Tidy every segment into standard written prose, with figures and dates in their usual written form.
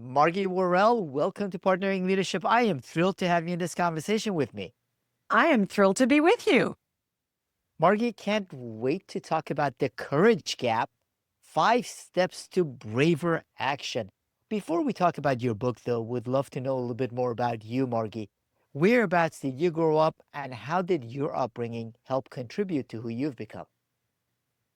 Margie Warrell, welcome to Partnering Leadership. I am thrilled to have you in this conversation with me. I am thrilled to be with you. Margie, can't wait to talk about the courage gap, 5 steps to braver action. Before we talk about your book, though, would love to know a little bit more about you, Margie. Whereabouts did you grow up, and how did your upbringing help contribute to who you've become?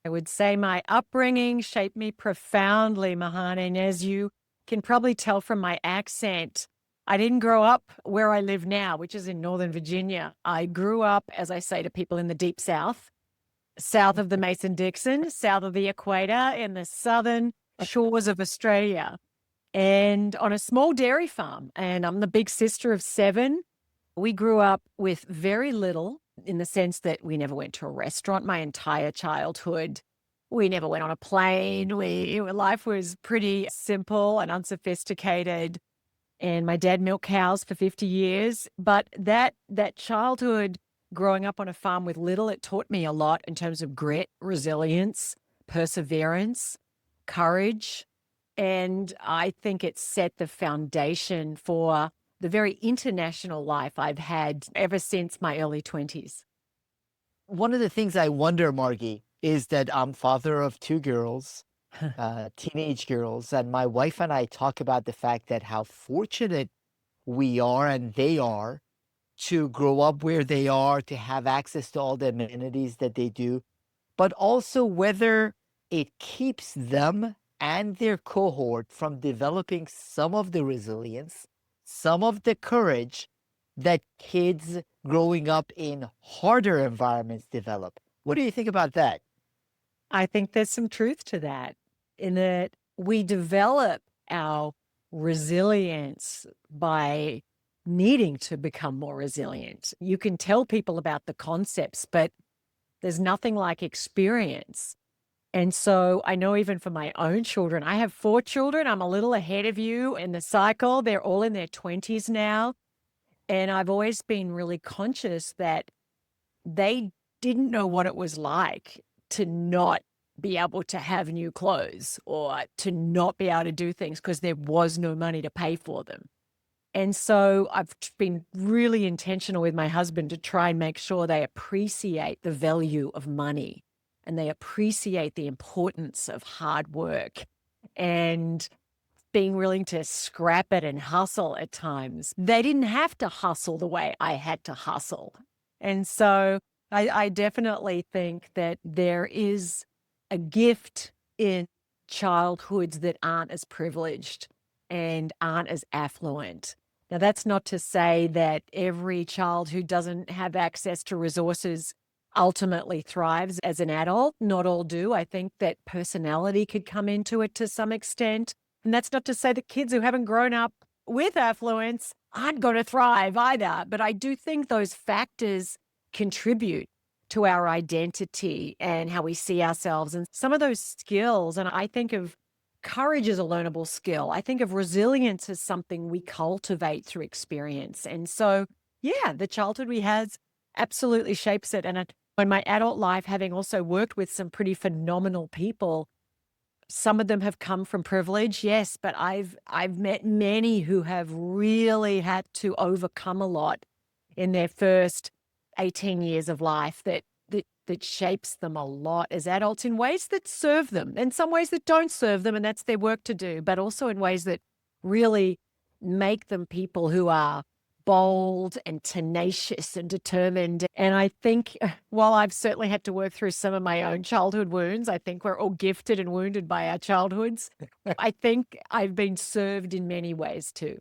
I would say my upbringing shaped me profoundly, Mahan. And as you can probably tell from my accent, I didn't grow up where I live now, which is in Northern Virginia. I grew up, as I say to people, in the deep South, south of the Mason-Dixon, south of the equator, in the southern shores of Australia, and on a small dairy farm. And I'm the big sister of 7. We grew up with very little, in the sense that we never went to a restaurant my entire childhood. We never went on a plane. Life was pretty simple and unsophisticated. And my dad milked cows for 50 years. But that childhood growing up on a farm with little, it taught me a lot in terms of grit, resilience, perseverance, courage. And I think it set the foundation for the very international life I've had ever since my early 20s. One of the things I wonder, Margie, is that I'm father of 2 girls, teenage girls, and my wife and I talk about the fact that how fortunate we are and they are to grow up where they are, to have access to all the amenities that they do, but also whether it keeps them and their cohort from developing some of the resilience, some of the courage that kids growing up in harder environments develop. What do you think about that? I think there's some truth to that, in that we develop our resilience by needing to become more resilient. You can tell people about the concepts, but there's nothing like experience. And so I know even for my own children, I have 4 children. I'm a little ahead of you in the cycle. They're all in their 20s now. And I've always been really conscious that they didn't know what it was like to not be able to have new clothes or to not be able to do things because there was no money to pay for them. And so I've been really intentional with my husband to try and make sure they appreciate the value of money and they appreciate the importance of hard work and being willing to scrap it and hustle at times. They didn't have to hustle the way I had to hustle. And so I definitely think that there is a gift in childhoods that aren't as privileged and aren't as affluent. Now, that's not to say that every child who doesn't have access to resources ultimately thrives as an adult. Not all do. I think that personality could come into it to some extent. And that's not to say that kids who haven't grown up with affluence aren't going to thrive either. But I do think those factors contribute to our identity and how we see ourselves and some of those skills. And I think of courage as a learnable skill. I think of resilience as something we cultivate through experience. And so, yeah, the childhood we had absolutely shapes it. And in my adult life, having also worked with some pretty phenomenal people, some of them have come from privilege, yes, but I've met many who have really had to overcome a lot in their first 18 years of life that shapes them a lot as adults in ways that serve them, and some ways that don't serve them, and that's their work to do, but also in ways that really make them people who are bold and tenacious and determined. And I think while I've certainly had to work through some of my own childhood wounds, I think we're all gifted and wounded by our childhoods. I think I've been served in many ways too.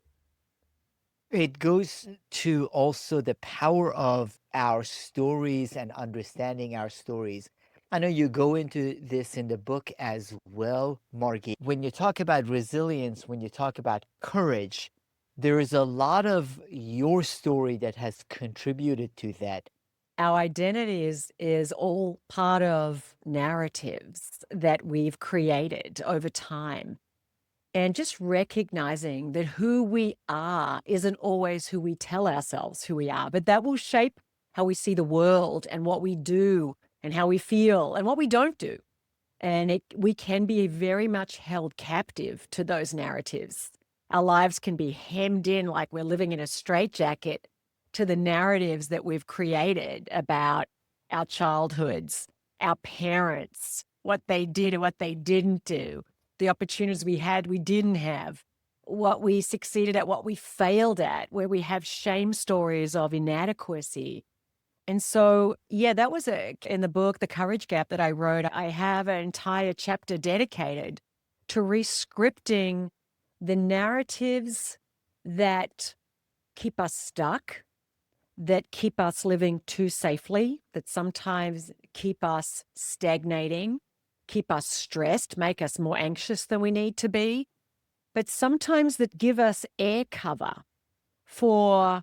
It goes to also the power of our stories and understanding our stories. I know you go into this in the book as well, Margie. When you talk about resilience, when you talk about courage, there is a lot of your story that has contributed to that. Our identity is all part of narratives that we've created over time. And just recognizing that who we are isn't always who we tell ourselves who we are, but that will shape how we see the world and what we do and how we feel and what we don't do. And we can be very much held captive to those narratives. our lives can be hemmed in like we're living in a straitjacket to the narratives that we've created about our childhoods, our parents, what they did and what they didn't do, the opportunities we had, we didn't have, what we succeeded at, what we failed at, where we have shame stories of inadequacy. And so, yeah, that was in the book, The Courage Gap that I wrote. I have an entire chapter dedicated to rescripting the narratives that keep us stuck, that keep us living too safely, that sometimes keep us stagnating, keep us stressed, make us more anxious than we need to be, but sometimes that give us air cover for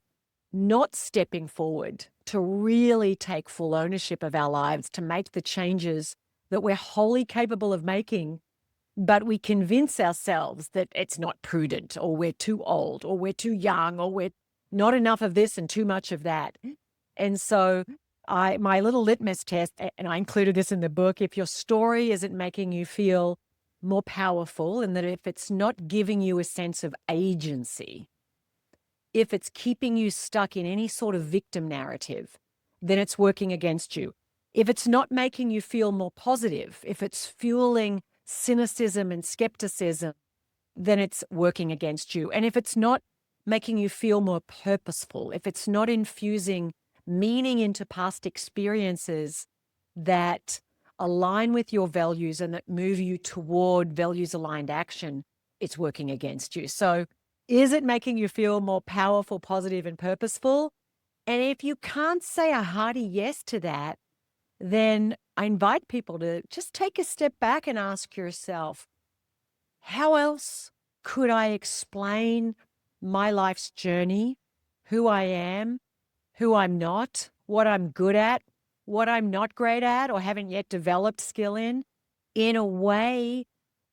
not stepping forward to really take full ownership of our lives, to make the changes that we're wholly capable of making, but we convince ourselves that it's not prudent, or we're too old, or we're too young, or we're not enough of this and too much of that. And so my little litmus test, and I included this in the book, if your story isn't making you feel more powerful, and that if it's not giving you a sense of agency, if it's keeping you stuck in any sort of victim narrative, then it's working against you. If it's not making you feel more positive, if it's fueling cynicism and skepticism, then it's working against you. And if it's not making you feel more purposeful, if it's not infusing meaning into past experiences that align with your values and that move you toward values-aligned action, it's working against you. So is it making you feel more powerful, positive, and purposeful? And if you can't say a hearty yes to that, then I invite people to just take a step back and ask yourself, how else could I explain my life's journey, who I am, who I'm not, what I'm good at, what I'm not great at, or haven't yet developed skill in a way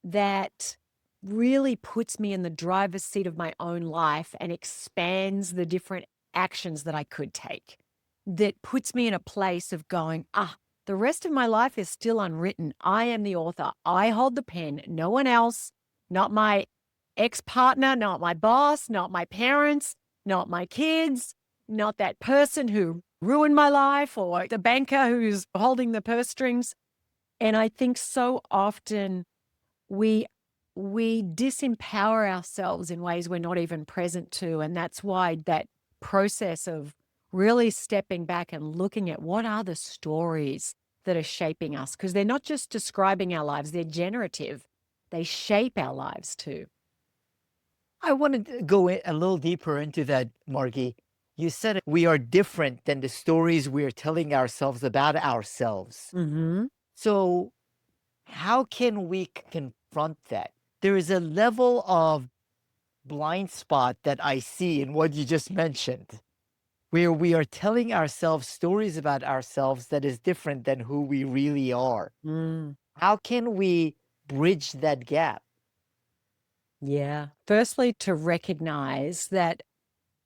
that really puts me in the driver's seat of my own life and expands the different actions that I could take, that puts me in a place of going, the rest of my life is still unwritten. I am the author. I hold the pen. No one else, not my ex-partner, not my boss, not my parents, not my kids, not that person who ruined my life or the banker who's holding the purse strings. And I think so often we disempower ourselves in ways we're not even present to. And that's why that process of really stepping back and looking at what are the stories that are shaping us, because they're not just describing our lives, they're generative. They shape our lives too. I wanted to go a little deeper into that, Margie. You said we are different than the stories we are telling ourselves about ourselves. Mm-hmm. So, how can we confront that? There is a level of blind spot that I see in what you just mentioned, where we are telling ourselves stories about ourselves that is different than who we really are. Mm. How can we bridge that gap? Yeah. Firstly, to recognize that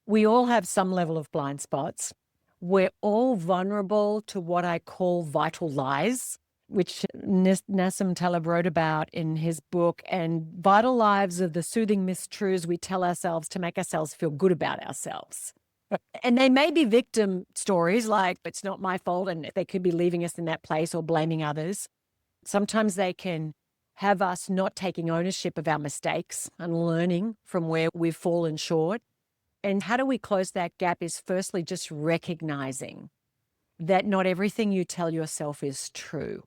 we all have some level of blind spots. We're all vulnerable to what I call vital lies, which Nassim Taleb wrote about in his book. And vital lies are the soothing mistruths we tell ourselves to make ourselves feel good about ourselves. And they may be victim stories, like it's not my fault, and they could be leaving us in that place or blaming others. Sometimes they can have us not taking ownership of our mistakes and learning from where we've fallen short. And how do we close that gap is firstly just recognizing that not everything you tell yourself is true,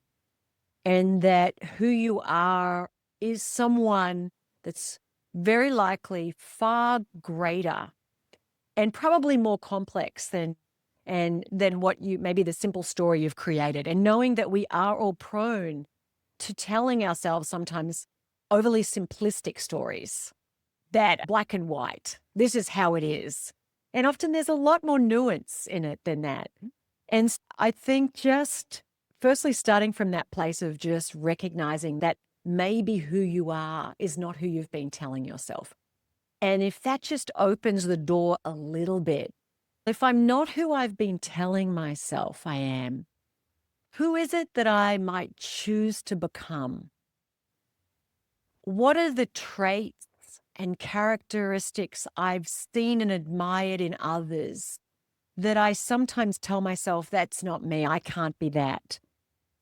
and that who you are is someone that's very likely far greater and probably more complex than what you, maybe the simple story you've created. And knowing that we are all prone to telling ourselves sometimes overly simplistic stories, that black and white, this is how it is. And often there's a lot more nuance in it than that. And I think just firstly starting from that place of just recognizing that maybe who you are is not who you've been telling yourself. And if that just opens the door a little bit, if I'm not who I've been telling myself I am, who is it that I might choose to become? What are the traits and characteristics I've seen and admired in others that I sometimes tell myself, that's not me. I can't be that.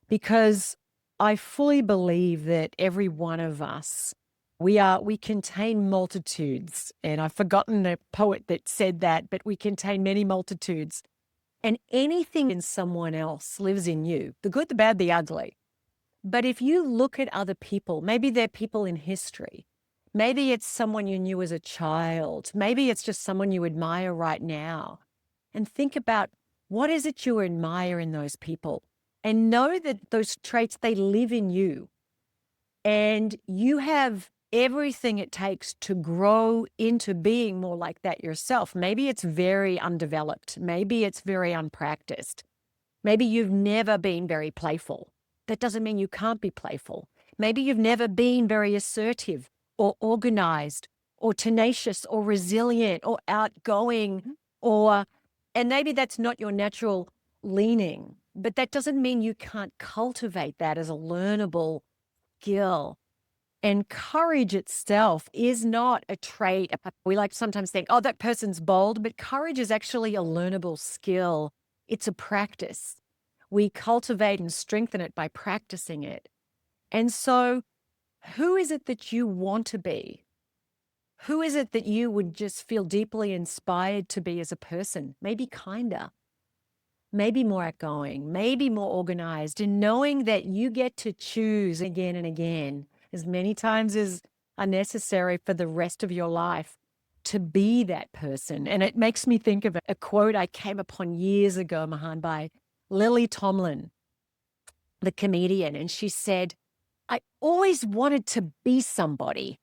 Because I fully believe that every one of us, we contain multitudes. And I've forgotten the poet that said that, but we contain many multitudes. And anything in someone else lives in you, the good, the bad, the ugly. But if you look at other people, maybe they're people in history. Maybe it's someone you knew as a child. Maybe it's just someone you admire right now. And think about, what is it you admire in those people? And know that those traits, they live in you. And you have everything it takes to grow into being more like that yourself. Maybe it's very undeveloped. Maybe it's very unpracticed. Maybe you've never been very playful. That doesn't mean you can't be playful. Maybe you've never been very assertive or organized or tenacious or resilient or outgoing, and maybe that's not your natural leaning, but that doesn't mean you can't cultivate that as a learnable skill. And courage itself is not a trait. We like to sometimes think, oh, that person's bold, but courage is actually a learnable skill. It's a practice. We cultivate and strengthen it by practicing it. And so, who is it that you want to be? Who is it that you would just feel deeply inspired to be as a person? Maybe kinder, maybe more outgoing, maybe more organized, and knowing that you get to choose again and again, as many times as are necessary for the rest of your life, to be that person. And it makes me think of a quote I came upon years ago, Mahan, by Lily Tomlin, the comedian. And she said, I always wanted to be somebody.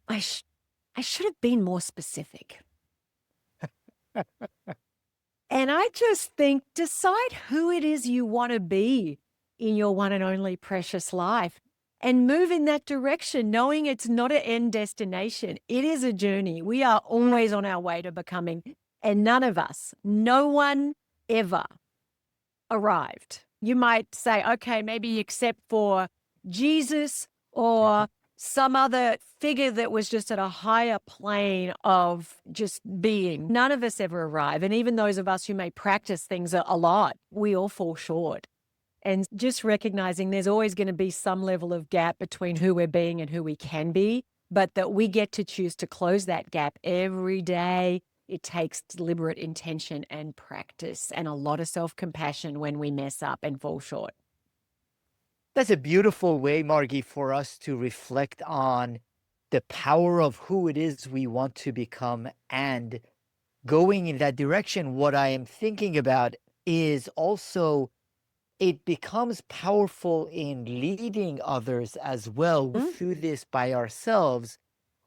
I should have been more specific. And I just think, decide who it is you want to be in your one and only precious life and move in that direction, knowing it's not an end destination. It is a journey. We are always on our way to becoming, and none of us, no one ever arrived. You might say, okay, maybe except for Jesus or some other figure that was just at a higher plane of just being. None of us ever arrive. And even those of us who may practice things a lot, we all fall short. And just recognizing there's always going to be some level of gap between who we're being and who we can be, but that we get to choose to close that gap every day. It takes deliberate intention and practice and a lot of self-compassion when we mess up and fall short. That's a beautiful way, Margie, for us to reflect on the power of who it is we want to become and going in that direction. What I am thinking about is also it becomes powerful in leading others as well. Through this by ourselves.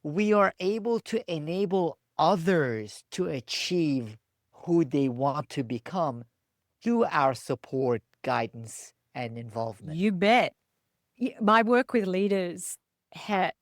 We are able to enable others to achieve who they want to become through our support, guidance, and involvement. You bet. My work with leaders,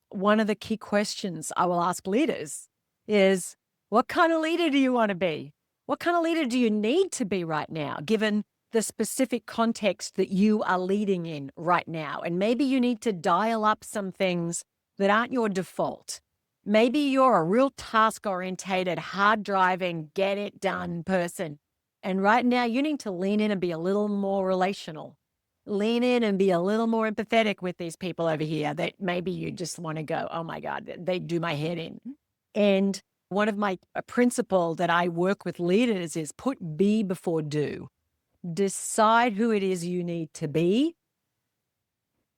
one of the key questions I will ask leaders is, what kind of leader do you want to be? What kind of leader do you need to be right now, given the specific context that you are leading in right now? And maybe you need to dial up some things that aren't your default. Maybe you're a real task-orientated, hard-driving, get-it-done person. And right now you need to lean in and be a little more relational. Lean in and be a little more empathetic with these people over here that maybe you just want to go, oh my God, they do my head in. And one of my principle that I work with leaders is put be before do. Decide who it is you need to be.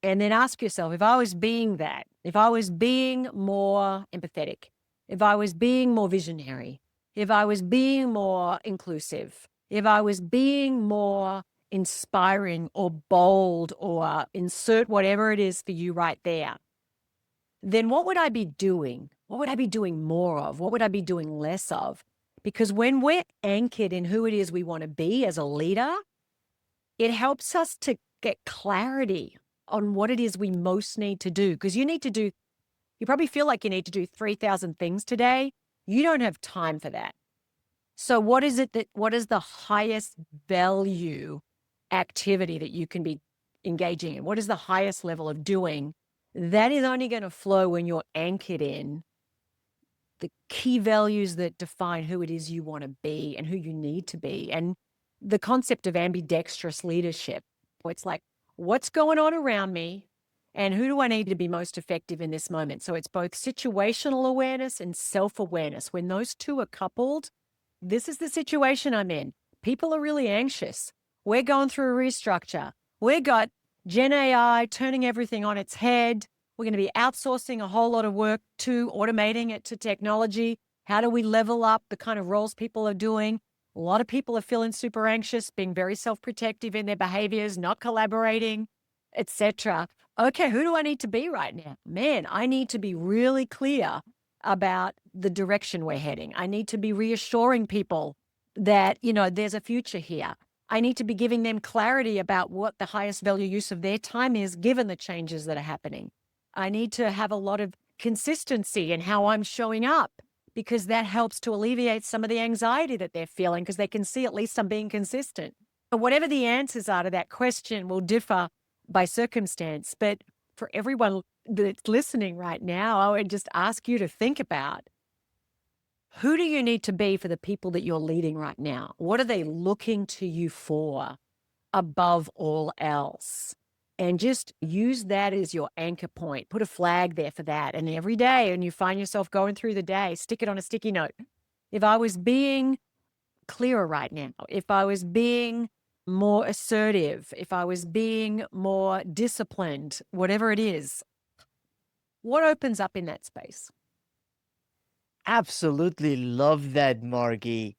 And then ask yourself, if I was being that, if I was being more empathetic, if I was being more visionary, if I was being more inclusive, if I was being more inspiring or bold or insert whatever it is for you right there, then what would I be doing? What would I be doing more of? What would I be doing less of? Because when we're anchored in who it is we want to be as a leader, it helps us to get clarity on what it is we most need to do. Because you probably feel like you need to do 3,000 things today. You don't have time for that. So what is the highest value activity that you can be engaging in? What is the highest level of doing? That is only going to flow when you're anchored in the key values that define who it is you want to be and who you need to be. And the concept of ambidextrous leadership, it's like, what's going on around me and who do I need to be most effective in this moment? So it's both situational awareness and self-awareness. When those two are coupled, this is the situation I'm in. People are really anxious. We're going through a restructure. We got Gen AI turning everything on its head. We're going to be outsourcing a whole lot of work to automating it to technology. How do we level up the kind of roles people are doing? A lot of people are feeling super anxious, being very self-protective in their behaviors, not collaborating, etc. Okay, who do I need to be right now? Man, I need to be really clear about the direction we're heading. I need to be reassuring people that, there's a future here. I need to be giving them clarity about what the highest value use of their time is, given the changes that are happening. I need to have a lot of consistency in how I'm showing up, because that helps to alleviate some of the anxiety that they're feeling, because they can see at least I'm being consistent. But whatever the answers are to that question will differ by circumstance. But for everyone that's listening right now, I would just ask you to think about, who do you need to be for the people that you're leading right now? What are they looking to you for above all else? And just use that as your anchor point. Put a flag there for that. And every day, and you find yourself going through the day, stick it on a sticky note. If I was being clearer right now, if I was being more assertive, if I was being more disciplined, whatever it is, what opens up in that space? Absolutely love that, Margie.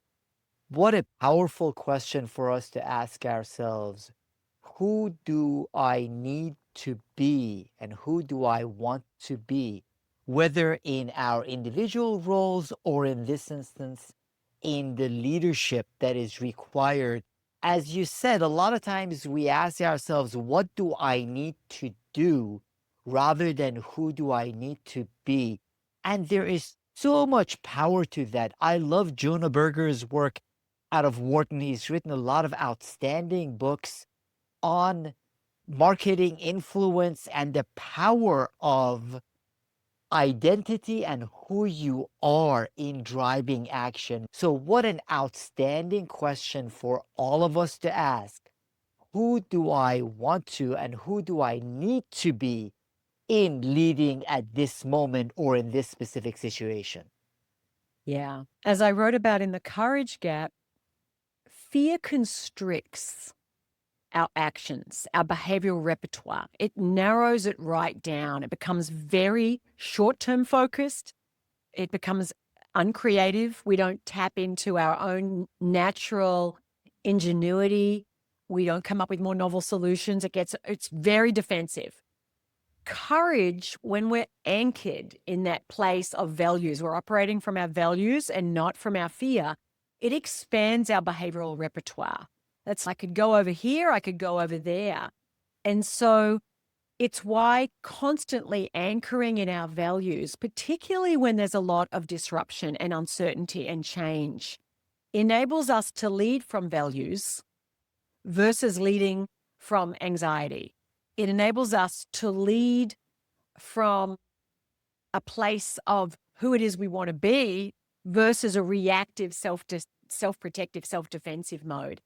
What a powerful question for us to ask ourselves. Who do I need to be and who do I want to be? Whether in our individual roles or in this instance, in the leadership that is required. As you said, a lot of times we ask ourselves, what do I need to do rather than who do I need to be? And there is so much power to that. I love Jonah Berger's work out of Wharton. He's written a lot of outstanding books on marketing influence and the power of identity and who you are in driving action. So, what an outstanding question for all of us to ask. Who do I want to and who do I need to be in leading at this moment or in this specific situation? Yeah. As I wrote about in the Courage Gap, fear constricts our actions, our behavioral repertoire. It narrows it right down. It becomes very short-term focused. It becomes uncreative. We don't tap into our own natural ingenuity. We don't come up with more novel solutions. It's very defensive. Courage, when we're anchored in that place of values, we're operating from our values and not from our fear, it expands our behavioral repertoire. That's, I could go over here, I could go over there. And so it's why constantly anchoring in our values, particularly when there's a lot of disruption and uncertainty and change, enables us to lead from values versus leading from anxiety. It enables us to lead from a place of who it is we want to be versus a reactive, self-protective, self-defensive mode.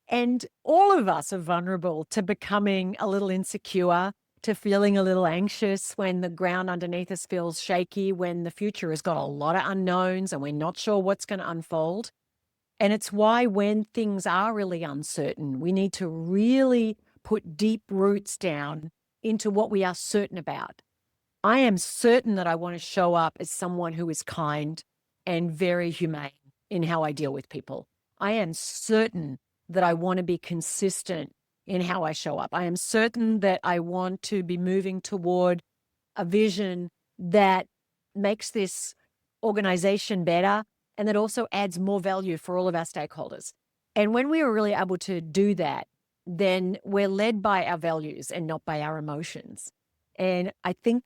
And all of us are vulnerable to becoming a little insecure, to feeling a little anxious when the ground underneath us feels shaky, when the future has got a lot of unknowns and we're not sure what's going to unfold. And it's why when things are really uncertain, we need to really put deep roots down into what we are certain about. I am certain that I want to show up as someone who is kind and very humane in how I deal with people. I am certain that I want to be consistent in how I show up. I am certain that I want to be moving toward a vision that makes this organization better and that also adds more value for all of our stakeholders. And when we are really able to do that, then we're led by our values and not by our emotions. And I think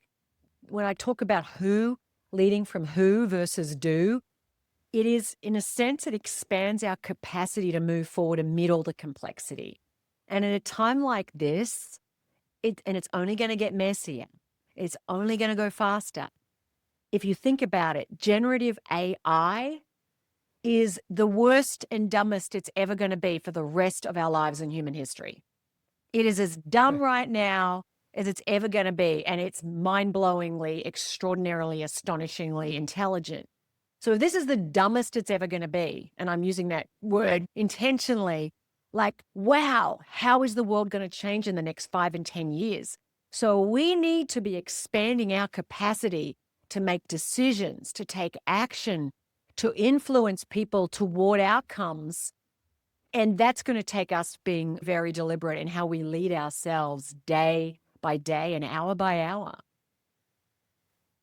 when I talk about who, leading from who versus do, it is, in a sense, it expands our capacity to move forward amid all the complexity. And at a time like this, it's only going to get messier. It's only going to go faster. if you think about it, generative AI is the worst and dumbest it's ever going to be for the rest of our lives in human history. It is as dumb right now as it's ever going to be, and it's mind-blowingly, extraordinarily, astonishingly intelligent. So if this is the dumbest it's ever going to be, and I'm using that word intentionally, like, wow, how is the world going to change in the next 5 and 10 years? So we need to be expanding our capacity to make decisions, to take action, to influence people toward outcomes. And that's going to take us being very deliberate in how we lead ourselves day by day and hour by hour.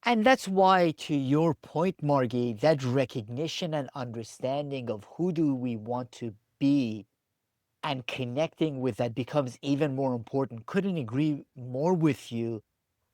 And that's why, to your point, Margie, that recognition and understanding of who do we want to be and connecting with that becomes even more important. Couldn't agree more with you,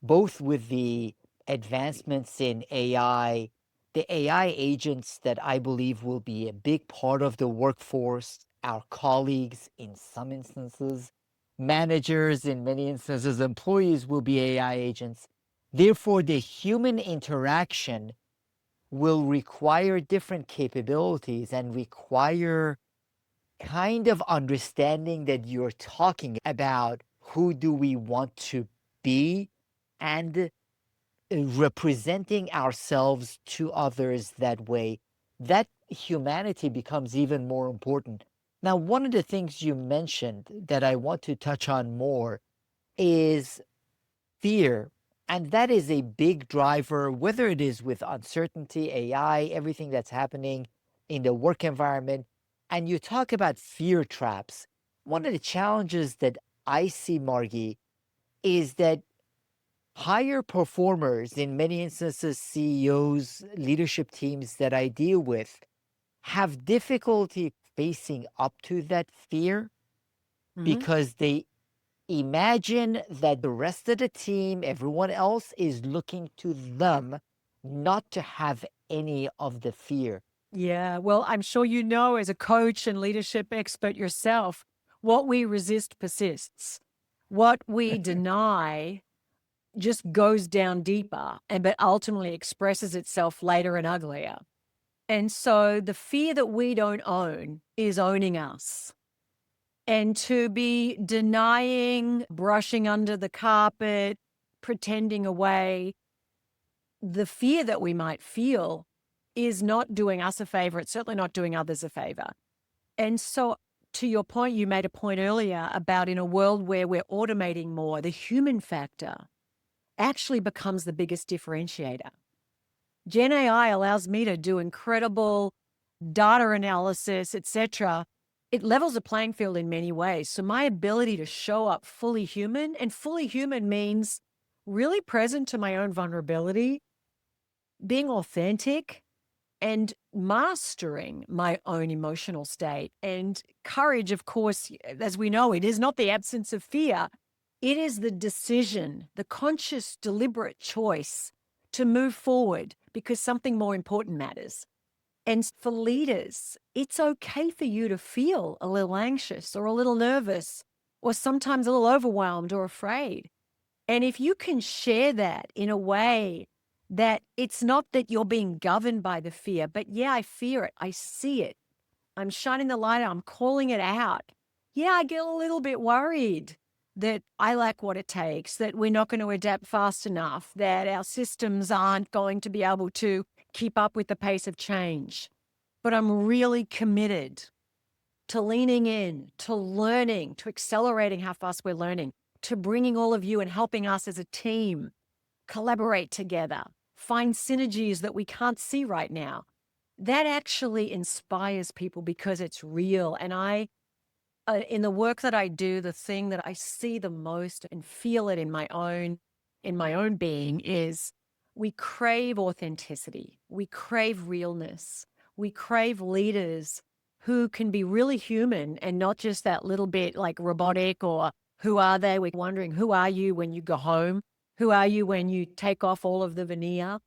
both with the advancements in AI, the AI agents that I believe will be a big part of the workforce, our colleagues in some instances, managers in many instances, employees will be AI agents. Therefore, the human interaction will require different capabilities and require kind of understanding that you're talking about who do we want to be and representing ourselves to others that way. That humanity becomes even more important. Now, one of the things you mentioned that I want to touch on more is fear. And that is a big driver, whether it is with uncertainty, AI, everything that's happening in the work environment. And you talk about fear traps. One of the challenges that I see, Margie, is that higher performers, in many instances, CEOs, leadership teams that I deal with, have difficulty facing up to that fear Mhm. because they imagine that the rest of the team, everyone else, is looking to them not to have any of the fear. Yeah, well, I'm sure you know as a coach and leadership expert yourself, what we resist persists. What we deny just goes down deeper and but ultimately expresses itself later and uglier. And so the fear that we don't own is owning us. And to be denying, brushing under the carpet, pretending away the fear that we might feel is not doing us a favor. It's certainly not doing others a favor. And so, to your point, you made a point earlier about in a world where we're automating more, the human factor actually becomes the biggest differentiator. Gen AI allows me to do incredible data analysis, etc. It levels the playing field in many ways. So my ability to show up fully human, and fully human means really present to my own vulnerability, being authentic, and mastering my own emotional state. And courage, of course, as we know, it is not the absence of fear. It is the decision, the conscious, deliberate choice to move forward because something more important matters. And for leaders, it's okay for you to feel a little anxious or a little nervous or sometimes a little overwhelmed or afraid. And if you can share that in a way that it's not that you're being governed by the fear, but yeah, I fear it. I see it. I'm shining the light. I'm calling it out. Yeah, I get a little bit worried that I lack what it takes, that we're not going to adapt fast enough, that our systems aren't going to be able to keep up with the pace of change. But I'm really committed to leaning in, to learning, to accelerating how fast we're learning, to bringing all of you and helping us as a team collaborate together, find synergies that we can't see right now. That actually inspires people because it's real. And in the work that I do, the thing that I see the most and feel it in my own being is we crave authenticity. We crave realness. We crave leaders who can be really human and not just that little bit like robotic or who are they? We're wondering, who are you when you go home? Who are you when you take off all of the veneer?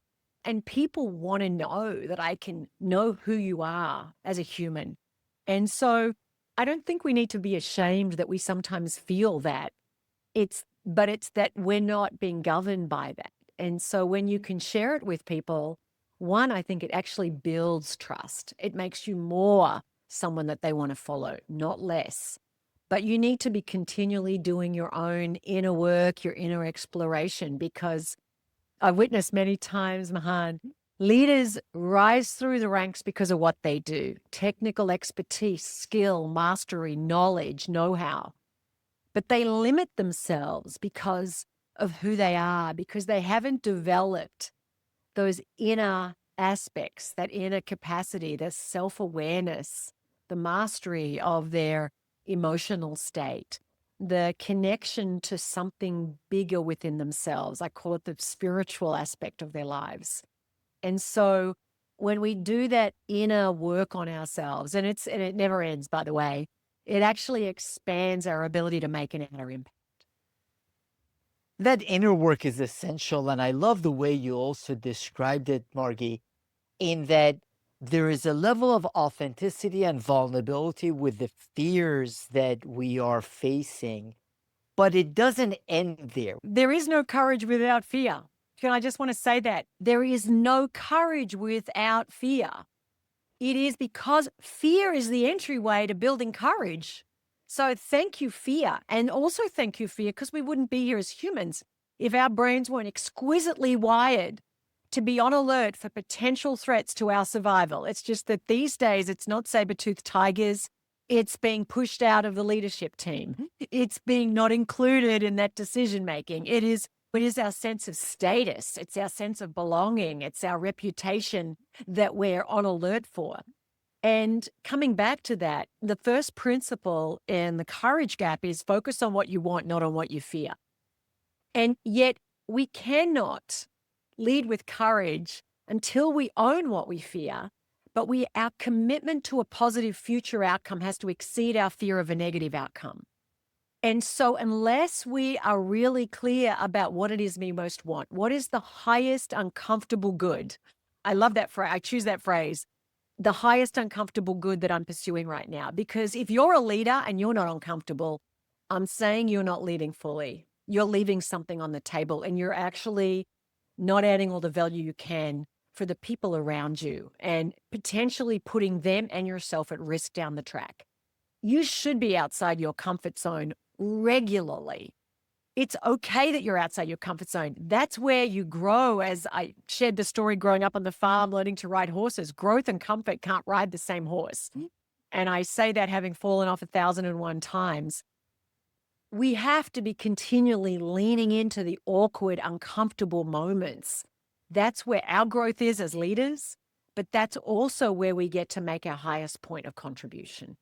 And people want to know that I can know who you are as a human. And so I don't think we need to be ashamed that we sometimes feel that. But it's that we're not being governed by that. And so when you can share it with people, one, I think it actually builds trust. It makes you more someone that they want to follow, not less. But you need to be continually doing your own inner work, your inner exploration, because I've witnessed many times, Mahan, leaders rise through the ranks because of what they do: technical expertise, skill, mastery, knowledge, know how. But they limit themselves because of who they are, because they haven't developed those inner aspects, that inner capacity, the self awareness, the mastery of their emotional state, the connection to something bigger within themselves. I call it the spiritual aspect of their lives. And so when we do that inner work on ourselves, and it never ends, by the way, it actually expands our ability to make an outer impact. That inner work is essential. And I love the way you also described it, Margie, in that there is a level of authenticity and vulnerability with the fears that we are facing, but it doesn't end there. There is no courage without fear. And I just want to say that there is no courage without fear. It is because fear is the entryway to building courage. So thank you, fear. And also thank you, fear, because we wouldn't be here as humans if our brains weren't exquisitely wired to be on alert for potential threats to our survival. It's just that these days it's not saber-toothed tigers. It's being pushed out of the leadership team. It's being not included in that decision making. It is our sense of status. It's our sense of belonging. It's our reputation that we're on alert for. And coming back to that, the first principle in the courage gap is focus on what you want, not on what you fear. And yet we cannot lead with courage until we own what we fear, but our commitment to a positive future outcome has to exceed our fear of a negative outcome. And so unless we are really clear about what it is we most want, what is the highest uncomfortable good? I love that phrase. I choose that phrase, the highest uncomfortable good that I'm pursuing right now. Because if you're a leader and you're not uncomfortable, I'm saying you're not leading fully. You're leaving something on the table and you're actually not adding all the value you can for the people around you and potentially putting them and yourself at risk down the track. You should be outside your comfort zone regularly. It's okay that you're outside your comfort zone. That's where you grow. As I shared the story growing up on the farm, learning to ride horses, growth and comfort can't ride the same horse. And I say that having fallen off 1,001 times. We have to be continually leaning into the awkward, uncomfortable moments. That's where our growth is as leaders, but that's also where we get to make our highest point of contribution.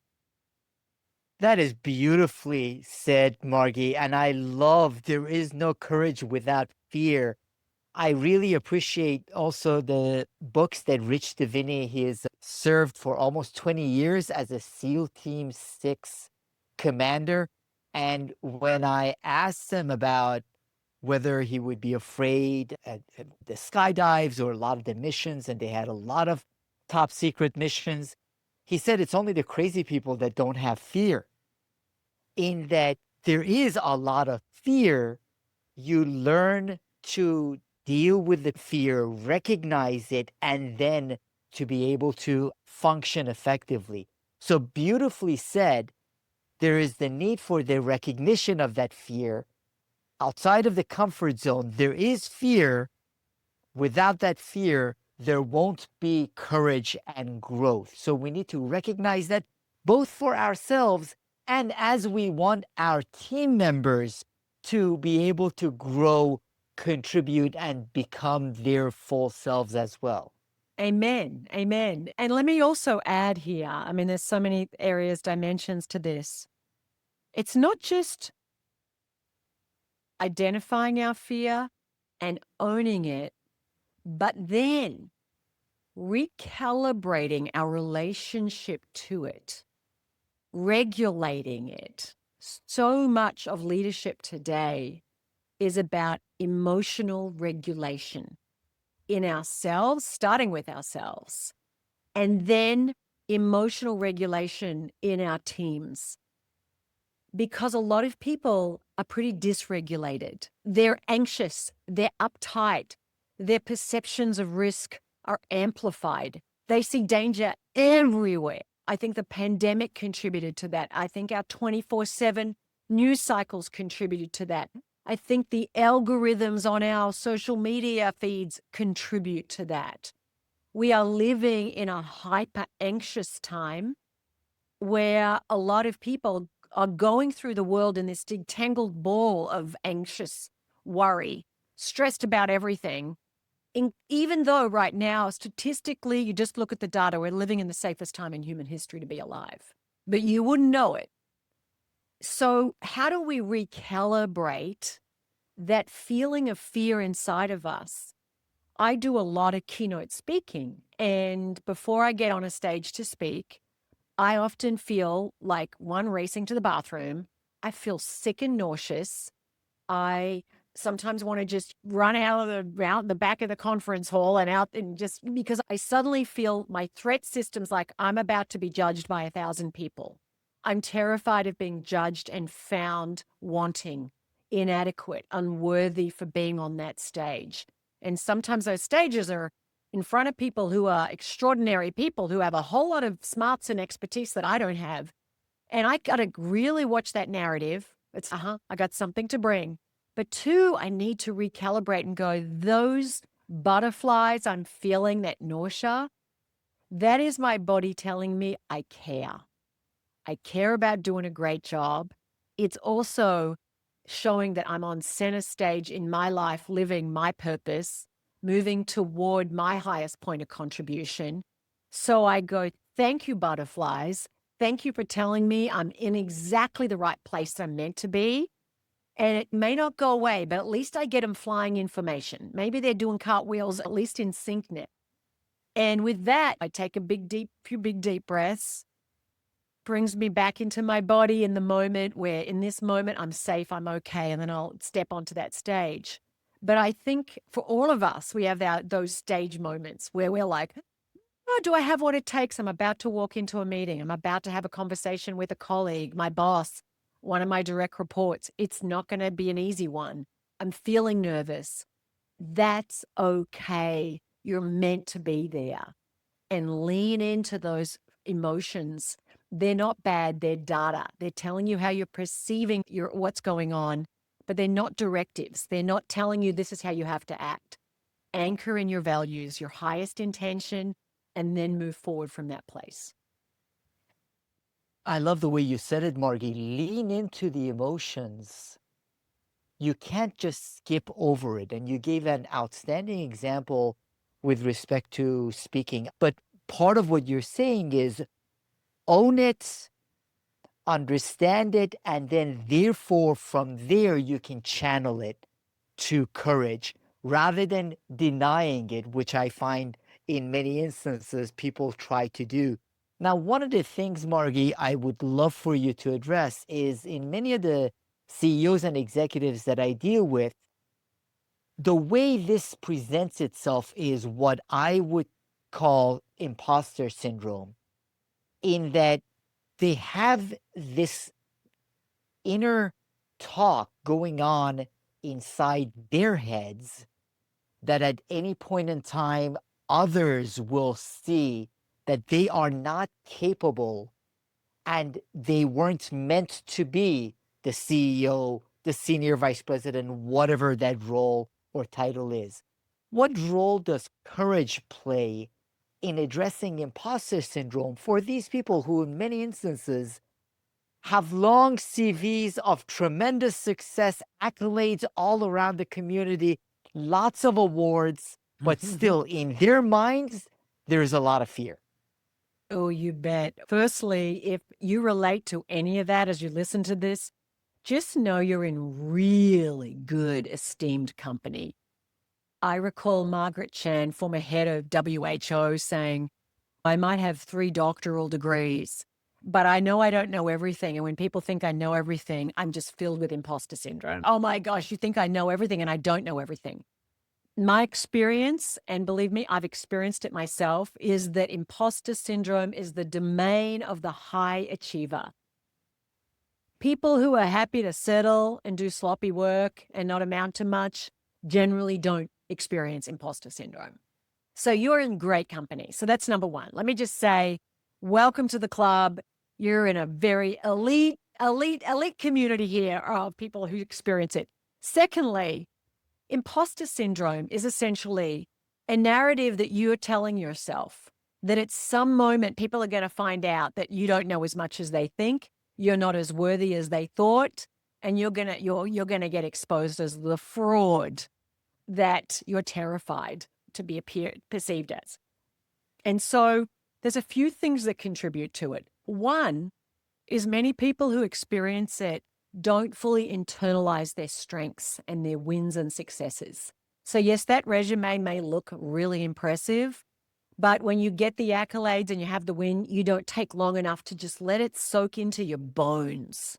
That is beautifully said, Margie. And I love there is no courage without fear. I really appreciate also the books that Rich Diviney, he has served for almost 20 years as a SEAL Team 6 commander. And when I asked him about whether he would be afraid at the skydives or a lot of the missions, and they had a lot of top secret missions, he said it's only the crazy people that don't have fear. In that there is a lot of fear, you learn to deal with the fear, recognize it, and then to be able to function effectively. So beautifully said, there is the need for the recognition of that fear. Outside of the comfort zone, there is fear. Without that fear, there won't be courage and growth. So we need to recognize that both for ourselves and as we want our team members to be able to grow, contribute, and become their full selves as well. Amen. Amen. And let me also add here, I mean, there's so many areas, dimensions to this. It's not just identifying our fear and owning it, but then recalibrating our relationship to it, regulating it. So much of leadership today is about emotional regulation in ourselves, starting with ourselves, and then emotional regulation in our teams. Because a lot of people are pretty dysregulated. They're anxious, they're uptight, their perceptions of risk are amplified. They see danger everywhere. I think the pandemic contributed to that. I think our 24/7 news cycles contributed to that. I think the algorithms on our social media feeds contribute to that. We are living in a hyper anxious time where a lot of people are going through the world in this tangled ball of anxious worry, stressed about everything. Even though right now, statistically, you just look at the data, we're living in the safest time in human history to be alive, but you wouldn't know it. So, how do we recalibrate that feeling of fear inside of us? I do a lot of keynote speaking, and before I get on a stage to speak, I often feel like one racing to the bathroom. I feel sick and nauseous. I sometimes want to just run out the back of the conference hall and out, and just because I suddenly feel my threat system's like I'm about to be judged by 1,000 people. I'm terrified of being judged and found wanting, inadequate, unworthy for being on that stage. And sometimes those stages are in front of people who are extraordinary people who have a whole lot of smarts and expertise that I don't have. And I got to really watch that narrative. It's, I got something to bring. But two, I need to recalibrate and go, those butterflies I'm feeling, that nausea, that is my body telling me I care. I care about doing a great job. It's also showing that I'm on center stage in my life, living my purpose, moving toward my highest point of contribution. So I go, thank you, butterflies. Thank you for telling me I'm in exactly the right place I'm meant to be. And it may not go away, but at least I get them flying information. Maybe they're doing cartwheels, at least in SyncNet. And with that, I take few big deep breaths, brings me back into my body in the moment where in this moment I'm safe, I'm okay, and then I'll step onto that stage. But I think for all of us, we have those stage moments where we're like, oh, do I have what it takes? I'm about to walk into a meeting. I'm about to have a conversation with a colleague, my boss, one of my direct reports. It's not going to be an easy one. I'm feeling nervous. That's okay. You're meant to be there, and lean into those emotions. They're not bad. They're data. They're telling you how you're perceiving what's going on, but they're not directives. They're not telling you this is how you have to act. Anchor in your values, your highest intention, and then move forward from that place. I love the way you said it, Margie. Lean into the emotions. You can't just skip over it. And you gave an outstanding example with respect to speaking. But part of what you're saying is own it, understand it, and then therefore from there you can channel it to courage rather than denying it, which I find in many instances people try to do. Now, one of the things, Margie, I would love for you to address is in many of the CEOs and executives that I deal with, the way this presents itself is what I would call imposter syndrome, in that they have this inner talk going on inside their heads that at any point in time, others will see that they are not capable and they weren't meant to be the CEO, the senior vice president, whatever that role or title is. What role does courage play in addressing imposter syndrome for these people who, in many instances, have long CVs of tremendous success, accolades all around the community, lots of awards, but still in their minds, there's a lot of fear? Oh, you bet. Firstly, if you relate to any of that as you listen to this, just know you're in really good, esteemed company. I recall Margaret Chan, former head of WHO, saying, I might have 3 doctoral degrees, but I know I don't know everything. And when people think I know everything, I'm just filled with imposter syndrome. Oh my gosh, you think I know everything and I don't know everything. My experience, and believe me, I've experienced it myself, is that imposter syndrome is the domain of the high achiever. People who are happy to settle and do sloppy work and not amount to much generally don't experience imposter syndrome. So you're in great company. So that's number one. Let me just say, welcome to the club. You're in a very elite community here of people who experience it. Secondly, imposter syndrome is essentially a narrative that you're telling yourself that at some moment people are going to find out that you don't know as much as they think, you're not as worthy as they thought, and you're going to get exposed as the fraud that you're terrified to be perceived as. And so there's a few things that contribute to it. One is many people who experience it don't fully internalize their strengths and their wins and successes. So yes, that resume may look really impressive, but when you get the accolades and you have the win, you don't take long enough to just let it soak into your bones.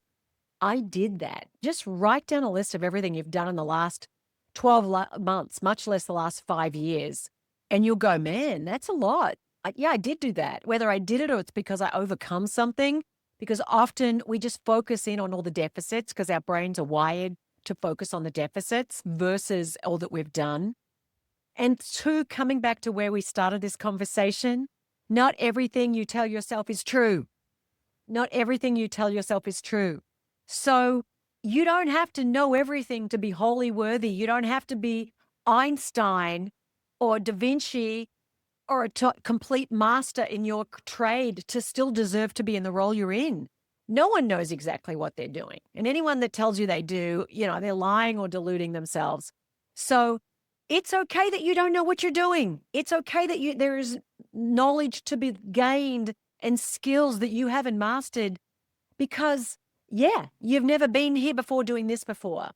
I did that. Just write down a list of everything you've done in the last 12 months, much less the last 5 years. And you'll go, man, that's a lot. Yeah, I did do that. Whether I did it or it's because I overcome something, because often we just focus in on all the deficits because our brains are wired to focus on the deficits versus all that we've done. And two, coming back to where we started this conversation, not everything you tell yourself is true. Not everything you tell yourself is true. So you don't have to know everything to be wholly worthy. You don't have to be Einstein or Da Vinci or a complete master in your trade to still deserve to be in the role you're in. No one knows exactly what they're doing. And anyone that tells you they do, they're lying or deluding themselves. So it's okay that you don't know what you're doing. It's okay that there is knowledge to be gained and skills that you haven't mastered because, yeah, you've never been here before doing this before.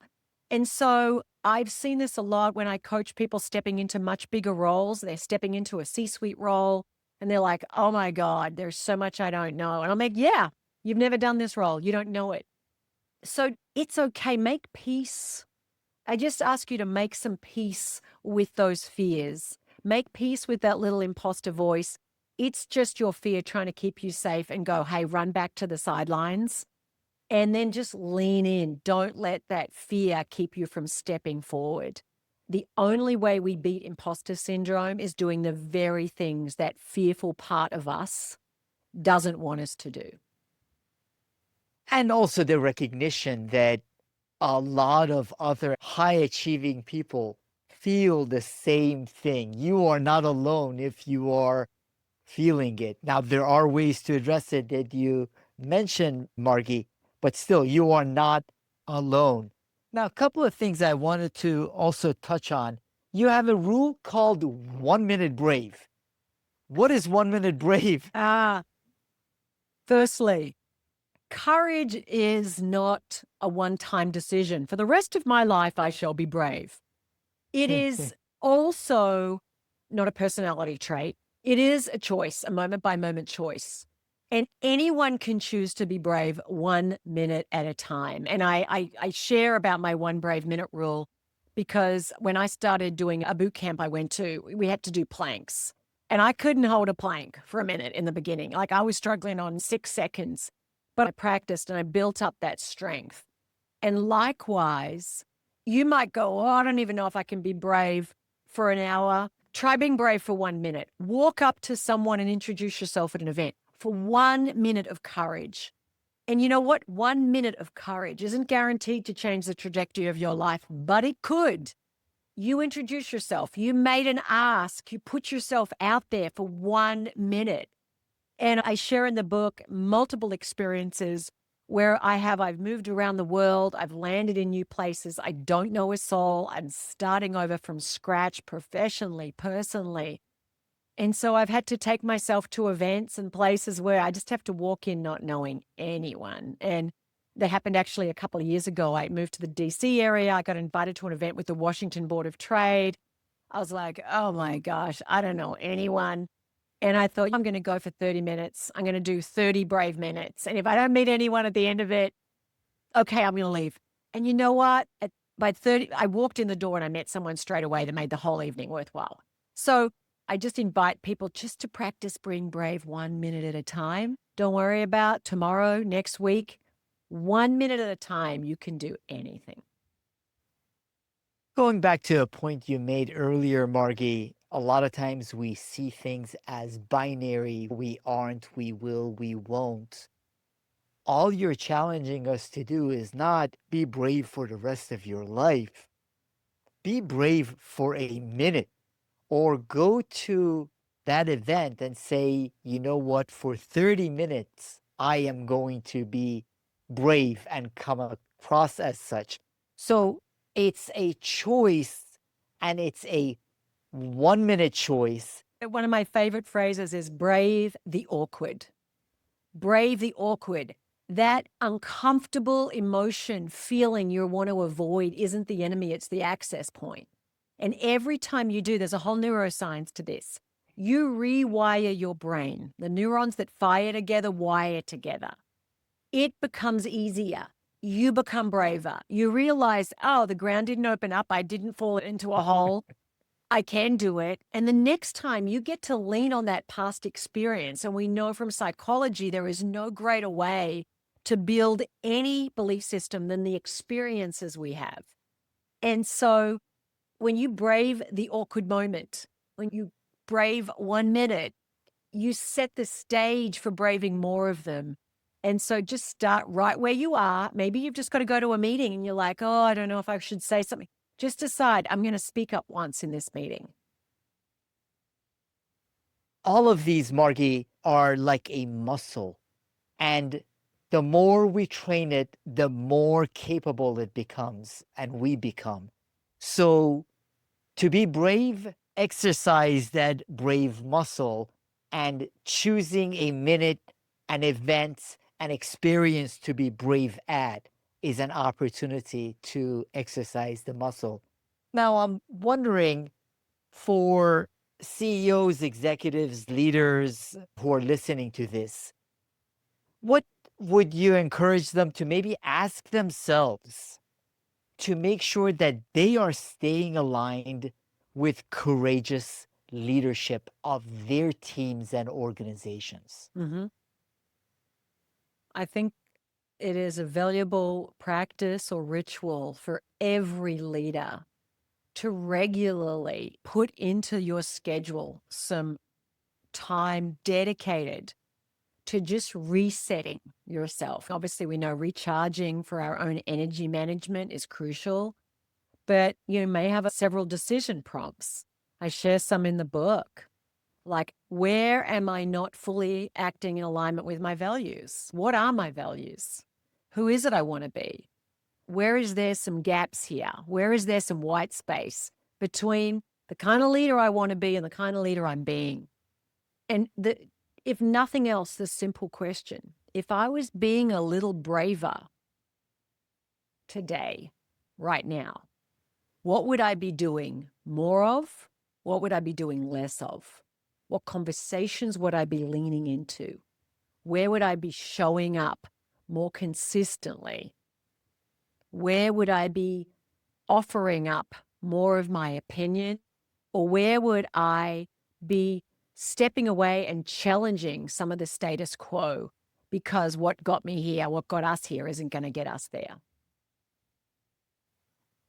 And so I've seen this a lot when I coach people stepping into much bigger roles. They're stepping into a C-suite role and they're like, oh my God, there's so much I don't know. And I'm like, yeah, you've never done this role. You don't know it. So it's okay. Make peace. I just ask you to make some peace with those fears. Make peace with that little imposter voice. It's just your fear trying to keep you safe and go, hey, run back to the sidelines. And then just lean in. Don't let that fear keep you from stepping forward. The only way we beat imposter syndrome is doing the very things that fearful part of us doesn't want us to do. And also the recognition that a lot of other high achieving people feel the same thing. You are not alone if you are feeling it. Now, there are ways to address it that you mentioned, Margie, but still, you are not alone. Now, a couple of things I wanted to also touch on. You have a rule called 1 minute brave. What is 1 minute brave? Firstly, courage is not a one-time decision. For the rest of my life, I shall be brave. It is also not a personality trait. It is a choice, a moment-by-moment choice. And anyone can choose to be brave 1 minute at a time. And I share about my 1 brave minute rule because when I started doing a boot camp I went to, we had to do planks. And I couldn't hold a plank for a minute in the beginning. Like I was struggling on 6 seconds. But I practiced and I built up that strength. And likewise, you might go, oh, I don't even know if I can be brave for an hour. Try being brave for 1 minute. Walk up to someone and introduce yourself at an event for 1 minute of courage. And you know what? 1 minute of courage isn't guaranteed to change the trajectory of your life, but it could. You introduce yourself. You made an ask. You put yourself out there for 1 minute. And I share in the book multiple experiences where I've moved around the world. I've landed in new places. I don't know a soul. I'm starting over from scratch professionally, personally. And so I've had to take myself to events and places where I just have to walk in not knowing anyone. And that happened actually a couple of years ago. I moved to the DC area. I got invited to an event with the Washington Board of Trade. I was like, oh my gosh, I don't know anyone. And I thought, I'm going to go for 30 minutes. I'm going to do 30 brave minutes. And if I don't meet anyone at the end of it, okay, I'm going to leave. And you know what? By 30, I walked in the door and I met someone straight away that made the whole evening worthwhile. So I just invite people just to practice being brave 1 minute at a time. Don't worry about tomorrow, next week. 1 minute at a time, you can do anything. Going back to a point you made earlier, Margie, a lot of times we see things as binary. We aren't, we will, we won't. All you're challenging us to do is not be brave for the rest of your life. Be brave for a minute, or go to that event and say, you know what, for 30 minutes, I am going to be brave and come across as such. So it's a choice, and it's a 1 minute choice. One of my favorite phrases is brave the awkward. Brave the awkward. That uncomfortable emotion, feeling you want to avoid isn't the enemy, it's the access point. And every time you do, there's a whole neuroscience to this. You rewire your brain. The neurons that fire together wire together. It becomes easier. You become braver. You realize, oh, the ground didn't open up. I didn't fall into a hole. I can do it. And the next time you get to lean on that past experience. And we know from psychology, there is no greater way to build any belief system than the experiences we have. And so when you brave the awkward moment, when you brave 1 minute, you set the stage for braving more of them. And so just start right where you are. Maybe you've just got to go to a meeting and you're like, oh, I don't know if I should say something. Just decide, I'm going to speak up once in this meeting. All of these, Margie, are like a muscle. And the more we train it, the more capable it becomes and we become. So to be brave, exercise that brave muscle, and choosing a minute, an event, an experience to be brave at is an opportunity to exercise the muscle. Now, I'm wondering, for CEOs, executives, leaders who are listening to this, what would you encourage them to maybe ask themselves to make sure that they are staying aligned with courageous leadership of their teams and organizations? Mm-hmm. I think it is a valuable practice or ritual for every leader to regularly put into your schedule some time dedicated to just resetting yourself. Obviously, we know recharging for our own energy management is crucial, but you may have several decision prompts. I share some in the book. Like, where am I not fully acting in alignment with my values? What are my values? Who is it I want to be? Where is there some gaps here? Where is there some white space between the kind of leader I want to be and the kind of leader I'm being? And if nothing else, the simple question, if I was being a little braver today, right now, what would I be doing more of? What would I be doing less of? What conversations would I be leaning into? Where would I be showing up more consistently? Where would I be offering up more of my opinion? Or where would I be stepping away and challenging some of the status quo because what got me here, what got us here isn't going to get us there?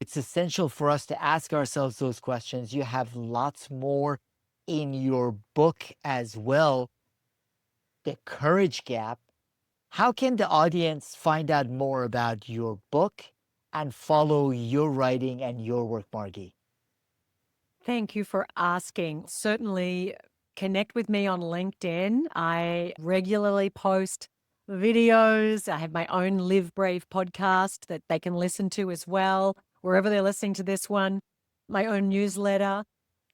It's essential for us to ask ourselves those questions. You have lots more in your book as well. The Courage Gap. How can the audience find out more about your book and follow your writing and your work, Margie? Thank you for asking. Certainly connect with me on LinkedIn. I regularly post videos. I have my own Live Brave podcast that they can listen to as well, wherever they're listening to this one, my own newsletter.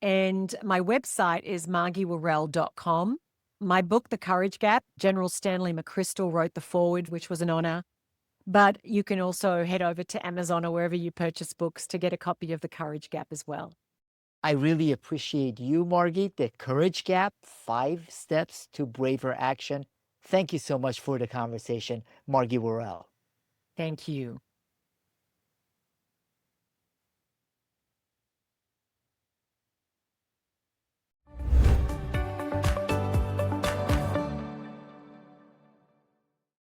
And my website is margiewarrell.com. My book, The Courage Gap, General Stanley McChrystal wrote the foreword, which was an honor. But you can also head over to Amazon or wherever you purchase books to get a copy of The Courage Gap as well. I really appreciate you, Margie. The Courage Gap, 5 Steps to Braver Action. Thank you so much for the conversation, Margie Warrell. Thank you.